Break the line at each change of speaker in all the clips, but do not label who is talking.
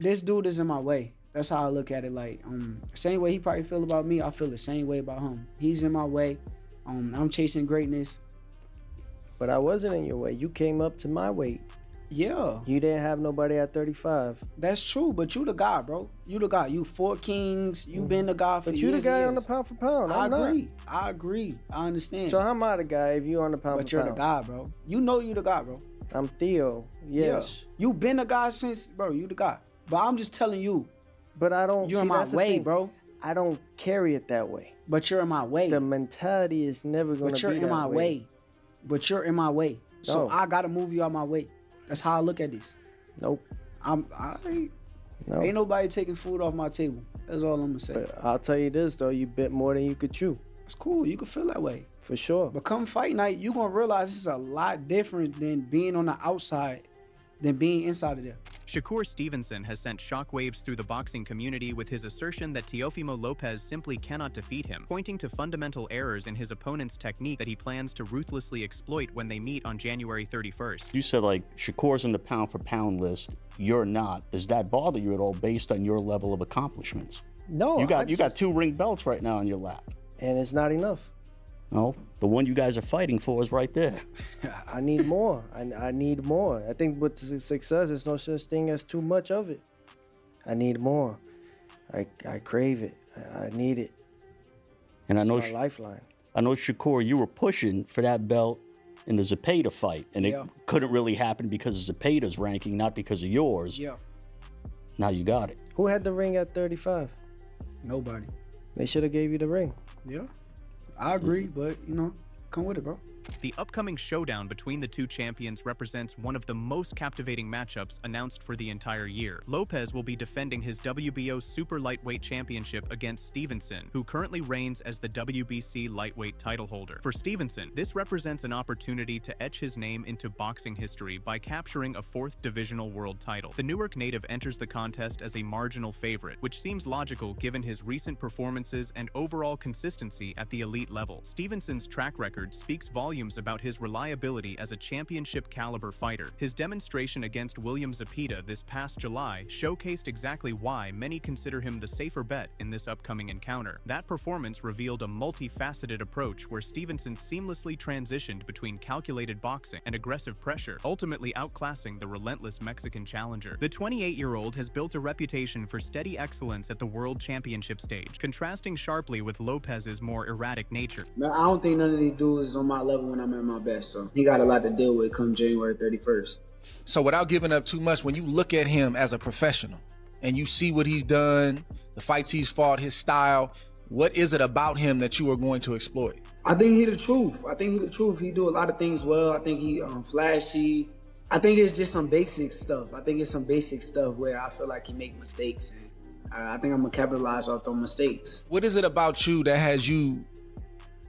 This dude is in my way. That's how I look at it. Like, same way he probably feel about me, I feel the same way about him. He's in my way. I'm chasing greatness.
But I wasn't in your way. You came up to my weight.
Yeah.
You didn't have nobody at 35.
That's true, but you the guy, bro. You the guy. You 4 Kings. You been the guy for
But
years.
you the guy
and
on the
years.
pound for pound.
I
I'm
agree.
not.
I agree. I understand.
So how am I the guy if you on the pound
But
for
you're
pound?
the guy, bro. You know you the guy, bro.
I'm Theo. Yes.
Yeah. You been the guy since, bro. You the guy. But I'm just telling you,
But I don't.
you're
see,
in my
that's the
way,
thing.
bro.
I don't carry it that way.
But you're in my way.
The mentality is never going
But
to
you're
be
in
that
my
way.
way. But you're in my way. So
No.
I gotta move you out my way. That's how I look at this.
Nope.
I
No.
ain't nobody taking food off my table. That's all I'm gonna say.
But I'll tell you this though, you bit more than you could chew.
It's cool. You can feel that way.
For sure.
But come fight night, you gonna realize this is a lot different than being on the outside than being inside of there.
Shakur Stevenson has sent shockwaves through the boxing community with his assertion that Teofimo Lopez simply cannot defeat him, pointing to fundamental errors in his opponent's technique that he plans to ruthlessly exploit when they meet on January 31st.
You said like Shakur's on the pound for pound list. You're not. Does that bother you at all based on your level of accomplishments?
No.
You got 2 ring belts right now on your lap.
And it's not enough.
No, the one you guys are fighting for is right there.
I need more. I need more. I think with success, there's no such thing as too much of it. I need more. I crave it. I need it.
And I know,
It's my lifeline.
I know, Shakur, you were pushing for that belt in the Zepeda fight, and
Yeah.
it couldn't really happen because of Zepeda's ranking, not because of yours.
Yeah.
Now you got it.
Who had the ring at 35?
Nobody.
They should have gave you the ring.
Yeah. I agree, but come with it, bro.
The upcoming showdown between the two champions represents one of the most captivating matchups announced for the entire year. Lopez will be defending his WBO Super Lightweight Championship against Stevenson, who currently reigns as the WBC Lightweight title holder. For Stevenson, this represents an opportunity to etch his name into boxing history by capturing a 4th divisional world title. The Newark native enters the contest as a marginal favorite, which seems logical given his recent performances and overall consistency at the elite level. Stevenson's track record speaks volumes about his reliability as a championship-caliber fighter. His demonstration against William Zepeda this past July showcased exactly why many consider him the safer bet in this upcoming encounter. That performance revealed a multifaceted approach where Stevenson seamlessly transitioned between calculated boxing and aggressive pressure, ultimately outclassing the relentless Mexican challenger. The 28-year-old has built a reputation for steady excellence at the World Championship stage, contrasting sharply with Lopez's more erratic nature.
Man, I don't think none of these dudes is on my level when I'm at my best, so he got a lot to deal with come January 31st.
So without giving up too much, when you look at him as a professional and you see what he's done, the fights he's fought, his style, what is it about him that you are going to exploit?
I think he the truth. He do a lot of things well. I think he flashy. I think it's just some basic stuff. Where I feel like he make mistakes, and I think I'm gonna capitalize off those mistakes.
What is it about you that has you,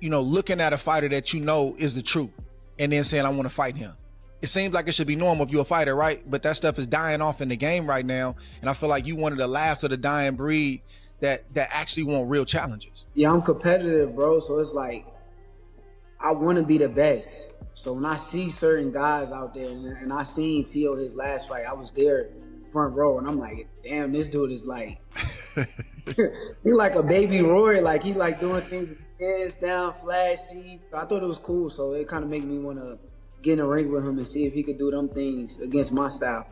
looking at a fighter that you know is the truth and then saying, I want to fight him? It seems like it should be normal if you're a fighter, right? But that stuff is dying off in the game right now. And I feel like you one of the last of the dying breed that actually want real challenges.
Yeah, I'm competitive, bro. So it's like, I want to be the best. So when I see certain guys out there, and I seen Tio his last fight, I was there front row, and I'm like, damn, this dude is like, he like a baby Roy. Like, he like doing things with his hands down, flashy. I thought it was cool, so it kind of made me want to get in a ring with him and see if he could do them things against my style.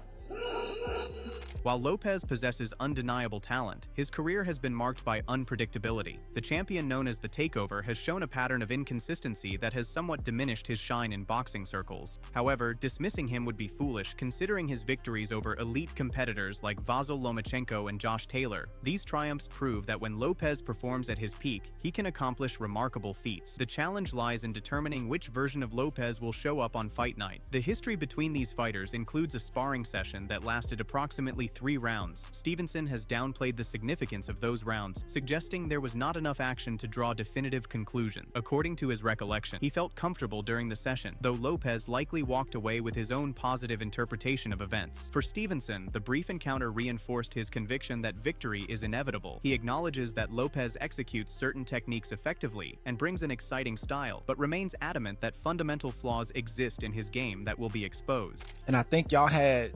While Lopez possesses undeniable talent, his career has been marked by unpredictability. The champion known as the Takeover has shown a pattern of inconsistency that has somewhat diminished his shine in boxing circles. However, dismissing him would be foolish considering his victories over elite competitors like Vasyl Lomachenko and Josh Taylor. These triumphs prove that when Lopez performs at his peak, he can accomplish remarkable feats. The challenge lies in determining which version of Lopez will show up on fight night. The history between these fighters includes a sparring session that lasted approximately 3 rounds. Stevenson has downplayed the significance of those rounds, suggesting there was not enough action to draw definitive conclusion. According to his recollection, he felt comfortable during the session, though Lopez likely walked away with his own positive interpretation of events. For Stevenson, the brief encounter reinforced his conviction that victory is inevitable. He acknowledges that Lopez executes certain techniques effectively and brings an exciting style, but remains adamant that fundamental flaws exist in his game that will be exposed.
And I think y'all had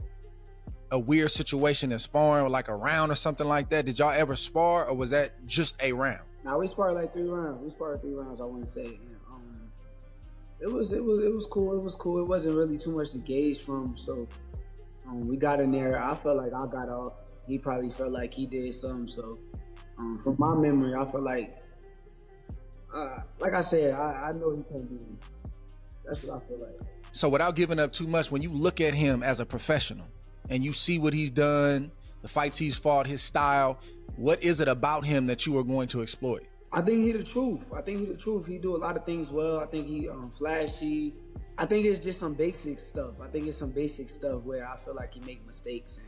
a weird situation in sparring, like a round or something like that? Did y'all ever spar, or was that just a round?
Nah, we sparred like 3 rounds. We sparred 3 rounds, I want to say. And, it was cool. It was cool. It wasn't really too much to gauge from. So we got in there. I felt like I got off. He probably felt like he did something. So from my memory, I felt like I said, I know he can't beat me. That's what I feel like.
So without giving up too much, when you look at him as a professional and you see what he's done, the fights he's fought, his style, what is it about him that you are going to exploit?
I think he the truth. He do a lot of things well. I think he flashy. I think it's just some basic stuff. Where I feel like he make mistakes, and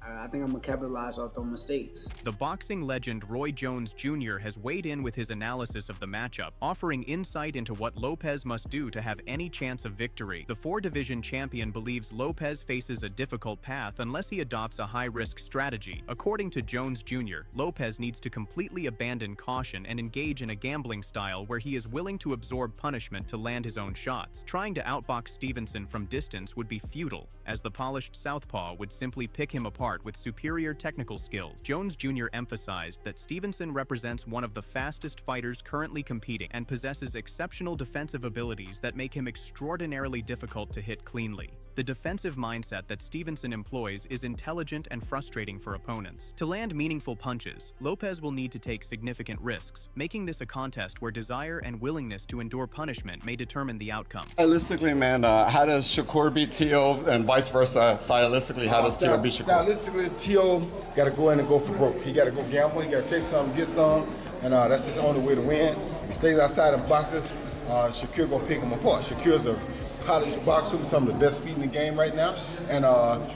I think I'm gonna capitalize off those mistakes.
The boxing legend Roy Jones Jr. has weighed in with his analysis of the matchup, offering insight into what Lopez must do to have any chance of victory. The 4-division champion believes Lopez faces a difficult path unless he adopts a high-risk strategy. According to Jones Jr., Lopez needs to completely abandon caution and engage in a gambling style where he is willing to absorb punishment to land his own shots. Trying to outbox Stevenson from distance would be futile, as the polished southpaw would simply pick him apart with superior technical skills. Jones Jr. emphasized that Stevenson represents one of the fastest fighters currently competing and possesses exceptional defensive abilities that make him extraordinarily difficult to hit cleanly. The defensive mindset that Stevenson employs is intelligent and frustrating for opponents. To land meaningful punches, Lopez will need to take significant risks, making this a contest where desire and willingness to endure punishment may determine the outcome.
Stylistically, man, how does Shakur beat Teo and vice versa? Stylistically, how does Teo beat Shakur?
Stylistically, Teo got to go in and go for broke. He got to go gamble. He got to take some, get some, and that's his only way to win. If he stays outside and boxes, Shakur gonna pick him apart. Shakur's a polished boxer, some of the best feet in the game right now, and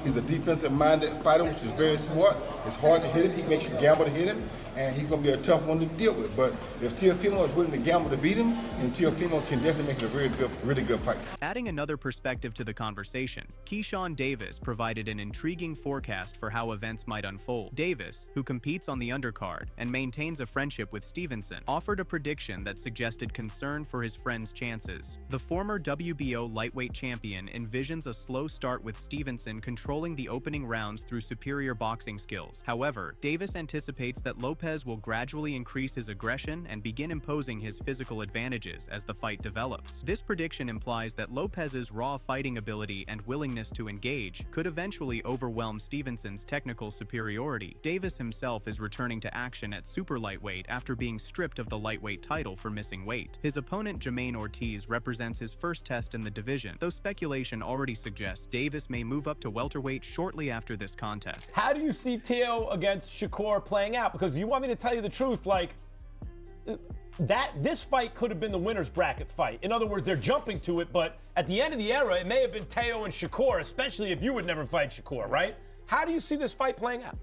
he's a defensive-minded fighter, which is very smart. It's hard to hit him. He makes you gamble to hit him, and he's gonna be a tough one to deal with. But if Teofimo is willing to gamble to beat him, then Teofimo can definitely make it a really good fight.
Adding another perspective to the conversation, Keyshawn Davis provided an intriguing forecast for how events might unfold. Davis, who competes on the undercard and maintains a friendship with Stevenson, offered a prediction that suggested concern for his friend's chances. The former WBO lightweight champion envisions a slow start with Stevenson controlling the opening rounds through superior boxing skills. However, Davis anticipates that Lopez will gradually increase his aggression and begin imposing his physical advantages as the fight develops. This prediction implies that Lopez's raw fighting ability and willingness to engage could eventually overwhelm Stevenson's technical superiority. Davis himself is returning to action at super lightweight after being stripped of the lightweight title for missing weight. His opponent Jermaine Ortiz represents his first test in the division, though speculation already suggests Davis may move up to welterweight shortly after this contest.
How do you see Teo against Shakur playing out? Because you want me to tell you the truth, like, this fight could have been the winner's bracket fight. In other words, they're jumping to it, but at the end of the era, it may have been Teo and Shakur, especially if you would never fight Shakur, right? How do you see this fight playing out?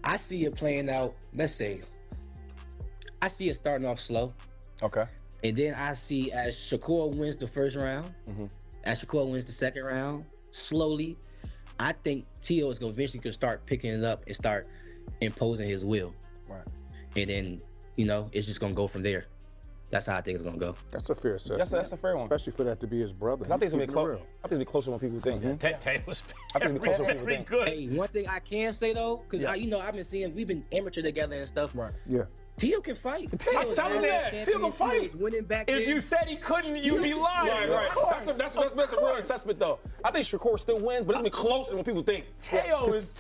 I see it playing out, let's say, I see it starting off slow.
Okay.
And then I see as Shakur wins the first round, as Shakur wins the second round, slowly, I think Teo is going to eventually start picking it up and start imposing his will.
Right.
And then, you know, it's just going to go from there. That's how I think it's going to go.
That's a fair assessment.
That's a fair one.
Especially for that to be his brother.
I think it's going to be close. I think it's closer than people think.
Teo's
I think it's closer than people think.
good. Hey, one thing I can say, though, because, you know, I've been seeing, we've been amateur together and stuff.
Right.
Yeah.
Teo can fight.
I'm telling you that. Teo can fight.
Winning back
if you said he couldn't, you'd be lying. Right. That's a real assessment, though. I think Shakur still wins, but it's going to be closer than what people think. Teo is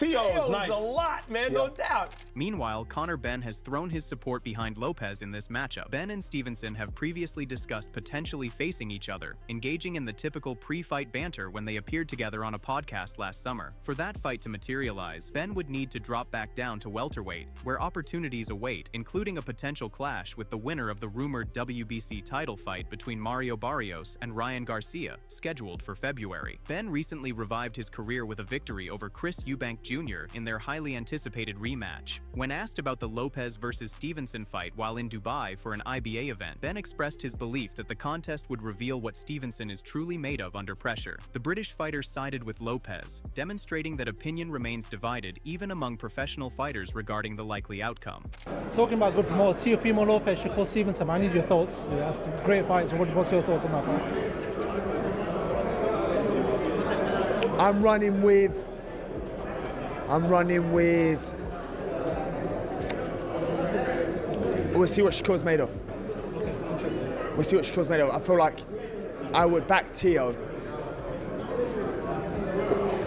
nice. A lot, man, no doubt.
Meanwhile, Conor Benn has thrown his support behind Lopez in this matchup. Benn and Stevenson have previously discussed potentially facing each other, engaging in the typical pre-fight banter when they appeared together on a podcast last summer. For that fight to materialize, Benn would need to drop back down to welterweight, where opportunities await, including a potential clash with the winner of the rumored WBC title fight between Mario Barrios and Ryan Garcia, scheduled for February. Benn recently revived his career with a victory over Chris Eubank Jr. in their highly anticipated rematch. When asked about the Lopez versus Stevenson fight while in Dubai for an IBA event, Benn expressed his belief that the contest would reveal what Stevenson is truly made of under pressure. The British fighter sided with Lopez, demonstrating that opinion remains divided even among professional fighters regarding the likely outcome.
Talking about good promoters, Teofimo Lopez, Shakur Stevenson, I need your thoughts. That's great fights. What's your thoughts on that fight?
I'm running with. We'll see what Shakur's made of. I feel like I would back Teo.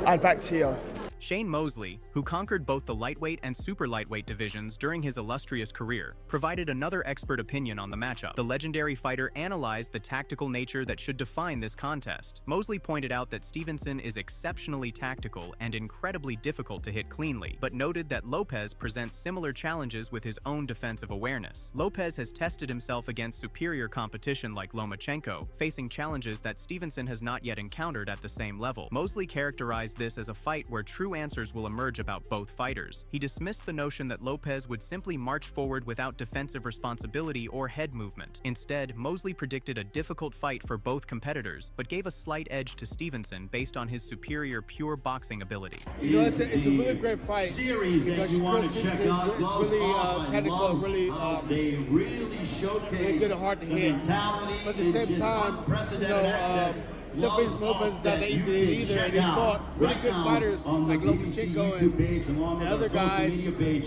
I'd back Teo.
Shane Mosley, who conquered both the lightweight and super lightweight divisions during his illustrious career, provided another expert opinion on the matchup. The legendary fighter analyzed the tactical nature that should define this contest. Mosley pointed out that Stevenson is exceptionally tactical and incredibly difficult to hit cleanly, but noted that Lopez presents similar challenges with his own defensive awareness. Lopez has tested himself against superior competition like Lomachenko, facing challenges that Stevenson has not yet encountered at the same level. Mosley characterized this as a fight where true answers will emerge about both fighters. He dismissed the notion that Lopez would simply march forward without defensive responsibility or head movement. Instead, Mosley predicted a difficult fight for both competitors, but gave a slight edge to Stevenson based on his superior pure boxing ability.
You know, it's a really great fight.
Series that you want to check out, gloves
really
off and
technical,
love.
really,
They really showcase
really good and hard to
the
hit.
mentality
But at the
in
same
just
time,
unprecedented access.
Teofimo Lopez is not that easy to hit either, and he fought really good fighters like Lomachenko and other guys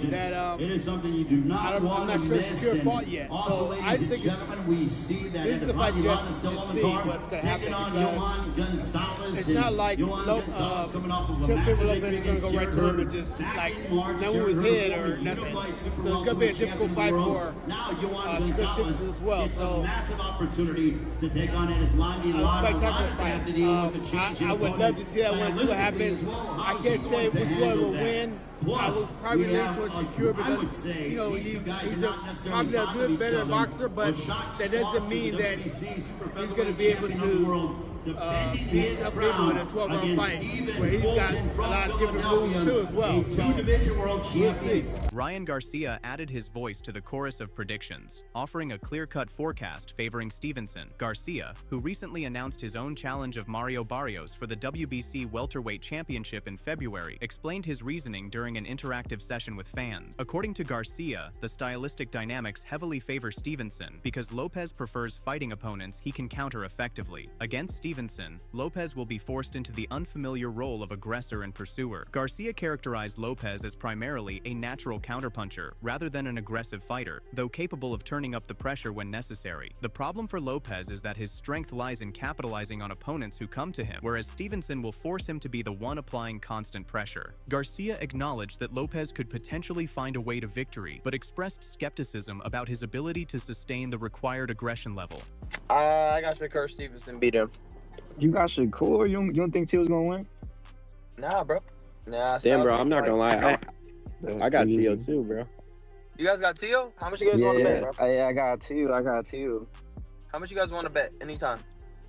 that
it is something you do not want to miss.
Shakur fought yet.
Also,
So I
ladies and
think
gentlemen, we see that
this
it
is
is
the fight you
Ron
have
still
to
on
see
the card,
what's going to
taking
happen.
on Johan Gonzalez.
It's not like
Gonzalez coming off of a
Teofimo
massive
Lopez
victory
is going to go
against
right to him and
Jericho.
just
Back
like
in March,
not move his
Jericho
head or
former
nothing.
unified
So
super
it's going to be a
welterweight
difficult
champion
fight
of the
for
world. Now Johan
Shakur
Gonzalez
Stevenson as well.
gets a
So
massive opportunity to take on Edeslandi Lara. Lara's going to have to deal with the change in
I would love to see that one what happens. I can't say which one will win. I would probably lean towards Shakur because, you know, he's probably a good, better boxer, but that doesn't mean that he's going to be able to beat up people in a 12-round fight where he's got a lot of different moves too as well. So, we'll see.
Ryan Garcia added his voice to the chorus of predictions, offering a clear-cut forecast favoring Stevenson. Garcia, who recently announced his own challenge of Mario Barrios for the WBC welterweight championship in February, explained his reasoning during an interactive session with fans. According to Garcia, the stylistic dynamics heavily favor Stevenson because Lopez prefers fighting opponents he can counter effectively. Against Stevenson, Lopez will be forced into the unfamiliar role of aggressor and pursuer. Garcia characterized Lopez as primarily a natural counterpuncher rather than an aggressive fighter, though capable of turning up the pressure when necessary. The problem for Lopez is that his strength lies in capitalizing on opponents who come to him, whereas Stevenson will force him to be the one applying constant pressure. Garcia acknowledged that Lopez could potentially find a way to victory, but expressed skepticism about his ability to sustain the required aggression level.
I got Shakur Stevenson beat him.
You got Shakur? You don't think Teo's gonna win?
Nah, bro. Nah.
Damn, bro, I'm not gonna lie. I got
crazy.
Teo too, bro.
You guys got Teo? How much you guys want to bet, bro?
I got Teo.
How much you guys want to bet? Anytime.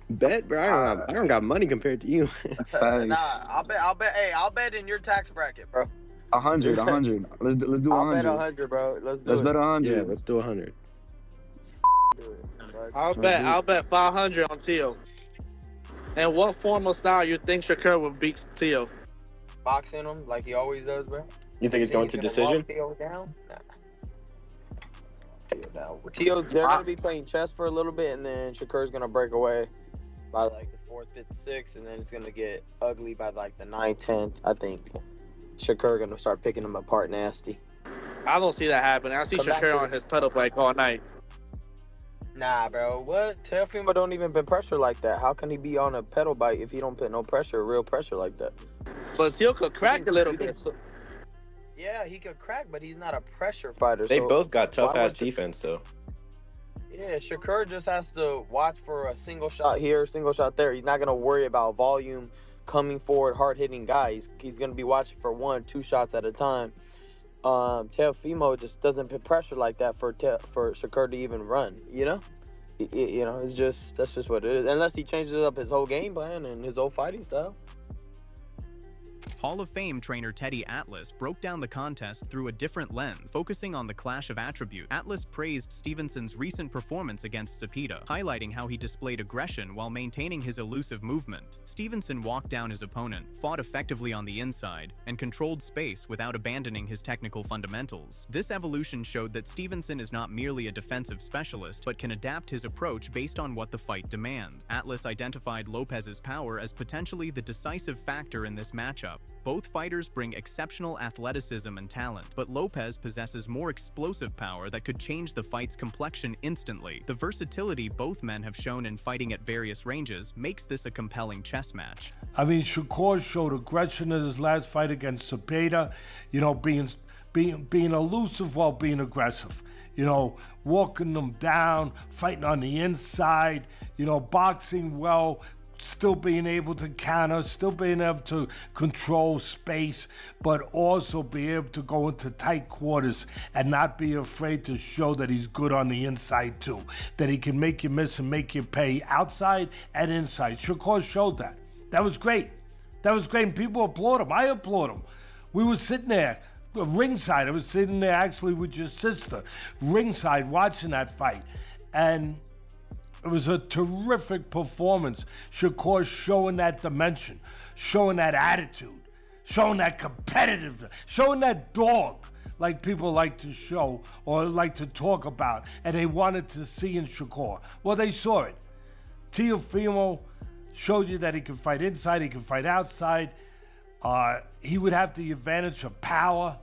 Bet, bro. I don't got money compared to you.
Nah, I'll bet. Hey, I'll bet in your tax bracket, bro.
100. Let's do 100.
I'll bet 100, bro. Let's
bet 100.
Yeah, let's do 100.
I'll bet 500 on Teo. And what form of style you think Shakur would beat Teo?
Boxing him like he always does, bro.
You think it's going to decision?
Teo down? Nah. Teo's, they're gonna be playing chess for a little bit, and then Shakur's gonna break away by like the 4th, 5th, 6th, and then it's gonna get ugly by like the 9th, 10th. I think Shakur gonna start picking them apart nasty.
I don't see that happening. I see Shakur on his pedal bike all night.
Nah, bro. What? Teofimo don't even put pressure like that. How can he be on a pedal bike if he don't put no pressure, real pressure like that?
But Teo could crack a little bit.
Yeah, he could crack, but he's not a pressure fighter.
They
so
both got tough
why
ass
would
defense though.
Yeah, Shakur just has to watch for a single shot here, single shot there. He's not gonna worry about volume, coming forward, hard hitting guys. He's gonna be watching for 1, 2 shots at a time. Teofimo just doesn't put pressure like that for Shakur to even run. You know, it's just that's just what it is. Unless he changes up his whole game plan and his whole fighting style.
Hall of Fame trainer Teddy Atlas broke down the contest through a different lens, focusing on the clash of attributes. Atlas praised Stevenson's recent performance against Zepeda, highlighting how he displayed aggression while maintaining his elusive movement. Stevenson walked down his opponent, fought effectively on the inside, and controlled space without abandoning his technical fundamentals. This evolution showed that Stevenson is not merely a defensive specialist, but can adapt his approach based on what the fight demands. Atlas identified Lopez's power as potentially the decisive factor in this matchup. Both fighters bring exceptional athleticism and talent, but Lopez possesses more explosive power that could change the fight's complexion instantly. The versatility both men have shown in fighting at various ranges makes this a compelling chess match.
I mean, Shakur showed aggression in his last fight against Zepeda, you know, being elusive while being aggressive. You know, walking them down, fighting on the inside, you know, boxing well, still being able to counter, still being able to control space, but also be able to go into tight quarters and not be afraid to show that he's good on the inside too, that he can make you miss and make you pay outside and inside. Shakur showed that. That was great. That was great, and people applaud him. I applaud him. We were sitting there, ringside. I was sitting there actually with your sister, ringside, watching that fight. And it was a terrific performance. Shakur showing that dimension, showing that attitude, showing that competitiveness, showing that dog like people like to show or like to talk about, and they wanted to see in Shakur. Well, they saw it. Teofimo showed you that he can fight inside, he can fight outside. He would have the advantage of power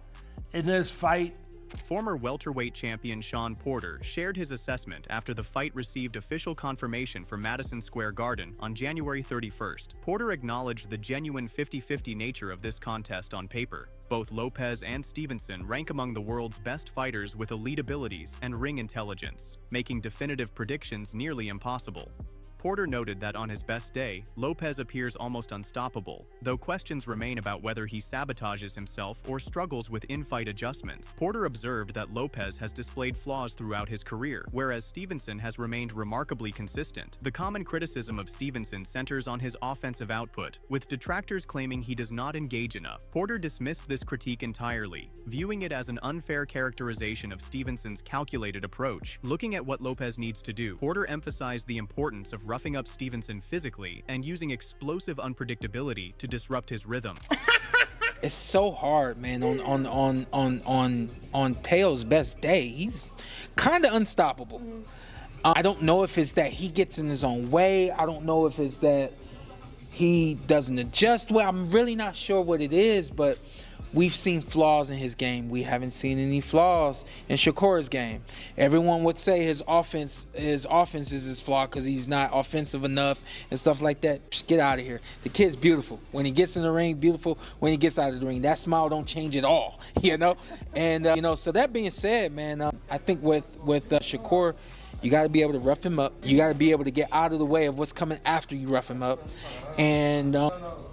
in this fight.
Former welterweight champion Shawn Porter shared his assessment after the fight received official confirmation from Madison Square Garden on January 31st. Porter acknowledged the genuine 50-50 nature of this contest on paper. Both Lopez and Stevenson rank among the world's best fighters with elite abilities and ring intelligence, making definitive predictions nearly impossible. Porter noted that on his best day, Lopez appears almost unstoppable, though questions remain about whether he sabotages himself or struggles with in-fight adjustments. Porter observed that Lopez has displayed flaws throughout his career, whereas Stevenson has remained remarkably consistent. The common criticism of Stevenson centers on his offensive output, with detractors claiming he does not engage enough. Porter dismissed this critique entirely, viewing it as an unfair characterization of Stevenson's calculated approach. Looking at what Lopez needs to do, Porter emphasized the importance of roughing up Stevenson physically and using explosive unpredictability to disrupt his rhythm.
It's so hard, man. On Teo's best day, he's kind of unstoppable. I don't know if it's that he gets in his own way. I don't know if it's that he doesn't adjust well. I'm really not sure what it is, but we've seen flaws in his game. We haven't seen any flaws in Shakur's game. Everyone would say his offense is his flaw because he's not offensive enough and stuff like that. Just get out of here. The kid's beautiful. When he gets in the ring, beautiful. When he gets out of the ring, that smile don't change at all, you know? And, so that being said, man, I think with Shakur, you got to be able to rough him up. You got to be able to get out of the way of what's coming after you rough him up. And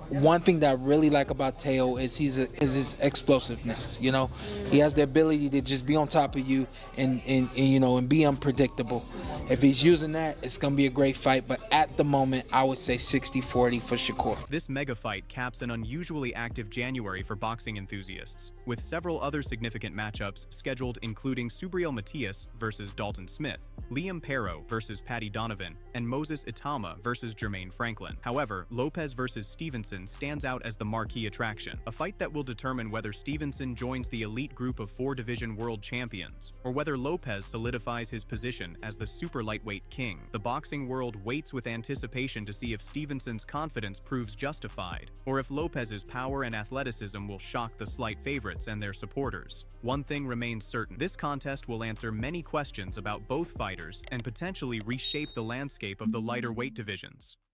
one thing that I really like about Teo is his explosiveness. You know, he has the ability to just be on top of you and be unpredictable. If he's using that, it's gonna be a great fight. But at the moment, I would say 60-40 for Shakur.
This mega fight caps an unusually active January for boxing enthusiasts, with several other significant matchups scheduled, including Subriel Matias versus Dalton Smith, Liam Perro versus Paddy Donovan, and Moses Itama versus Jermaine Franklin. However, Lopez versus Stevenson stands out as the marquee attraction, a fight that will determine whether Stevenson joins the elite group of 4-division world champions, or whether Lopez solidifies his position as the super lightweight king. The boxing world waits with anticipation to see if Stevenson's confidence proves justified, or if Lopez's power and athleticism will shock the slight favorites and their supporters. One thing remains certain: this contest will answer many questions about both fighters and potentially reshape the landscape of the lighter weight divisions.